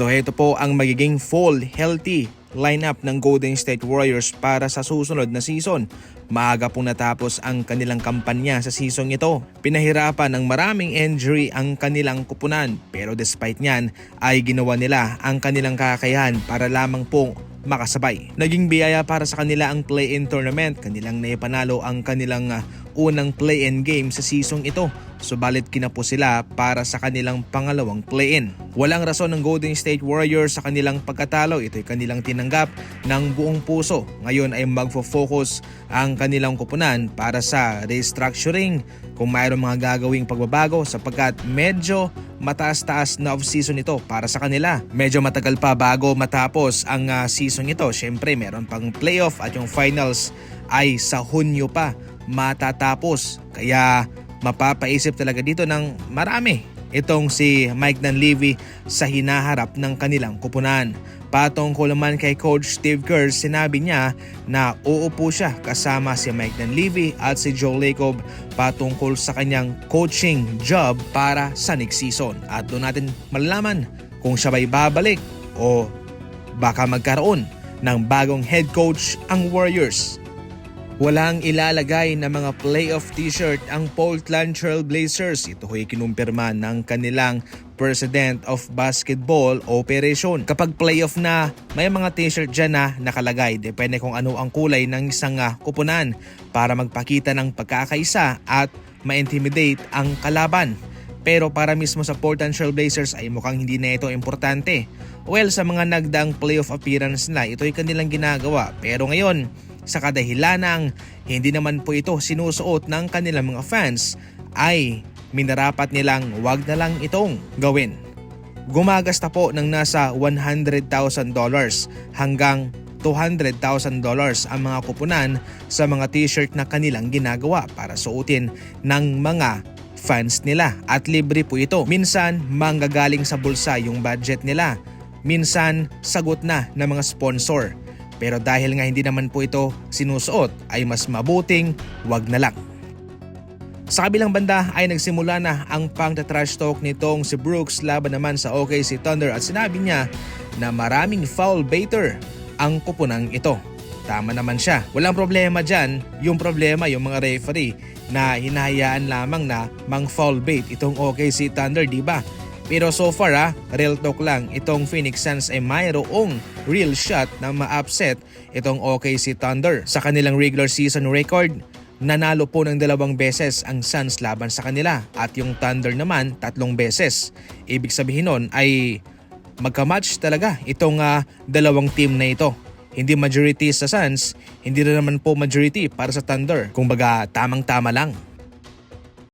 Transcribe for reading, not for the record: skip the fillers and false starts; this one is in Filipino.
So ito po ang magiging full healthy lineup ng Golden State Warriors para sa susunod na season. Maaga pong natapos ang kanilang kampanya sa season ito. Pinahirapan ng maraming injury ang kanilang kupunan, pero despite niyan ay ginawa nila ang kanilang kakayahan para lamang pong makasabay. Naging biyaya para sa kanila ang play-in tournament. Kanilang naipanalo ang kanilang unang play-in game sa season ito. Subalit kinapo sila para sa kanilang pangalawang play-in. Walang rason ng Golden State Warriors sa kanilang pagkatalo. Ito'y kanilang tinanggap ng buong puso. Ngayon ay magfo-focus ang kanilang kupunan para sa restructuring kung mayroong mga gagawing pagbabago sapagkat medyo mataas-taas na off-season ito para sa kanila. Medyo matagal pa bago matapos ang season ito. Siyempre meron pang playoff at yung finals ay sa Hunyo pa matatapos. Kaya mapapaisip talaga dito ng marami itong si Mike Dunleavy sa hinaharap ng kanilang kupunan. Patungkol naman kay Coach Steve Kerr, sinabi niya na uupo siya kasama si Mike Dunleavy at si Joe Lacob patungkol sa kanyang coaching job para sa next season. At doon natin malalaman kung siya ba'y babalik o baka magkaroon ng bagong head coach ang Warriors. Walang ilalagay na mga playoff t-shirt ang Portland Trail Blazers. Ito ho'y kinumpirma ng kanilang President of Basketball Operation. Kapag playoff na, may mga t-shirt dyan na nakalagay. Depende kung ano ang kulay ng isang kupunan para magpakita ng pagkakaisa at ma-intimidate ang kalaban. Pero para mismo sa Portland Trail Blazers ay mukhang hindi na ito importante. Well, sa mga nagdaang playoff appearance na, ito'y kanilang ginagawa. Pero ngayon, sa kadahilanang hindi naman po ito sinusuot ng kanilang mga fans, ay minarapat nilang wag na lang itong gawin. Gumagasta po ng nasa $100,000 hanggang $200,000 ang mga kupunan sa mga t-shirt na kanilang ginagawa para suotin ng mga fans nila. At libre po ito. Minsan manggagaling sa bulsa yung budget nila. Minsan sagot na ng mga sponsor. Pero dahil nga hindi naman po ito sinusuot ay mas mabuting wag na lang. Sa kabilang banda ay nagsimula na ang pang-trash talk nitong si Brooks laban naman sa OKC Thunder at sinabi niya na maraming foul baiter ang kupunang ito. Tama naman siya. Walang problema dyan. Yung problema yung mga referee na hinahayaan lamang na mang foul bait itong OKC Thunder, diba? Pero so far real talk lang, itong Phoenix Suns ay mayroong real shot na ma-upset itong OKC Thunder. Sa kanilang regular season record, nanalo po ng 2 beses ang Suns laban sa kanila at yung Thunder naman 3 beses. Ibig sabihin nun ay magka-match talaga itong dalawang team na ito. Hindi majority sa Suns, hindi na naman po majority para sa Thunder. Kumbaga tamang-tama lang.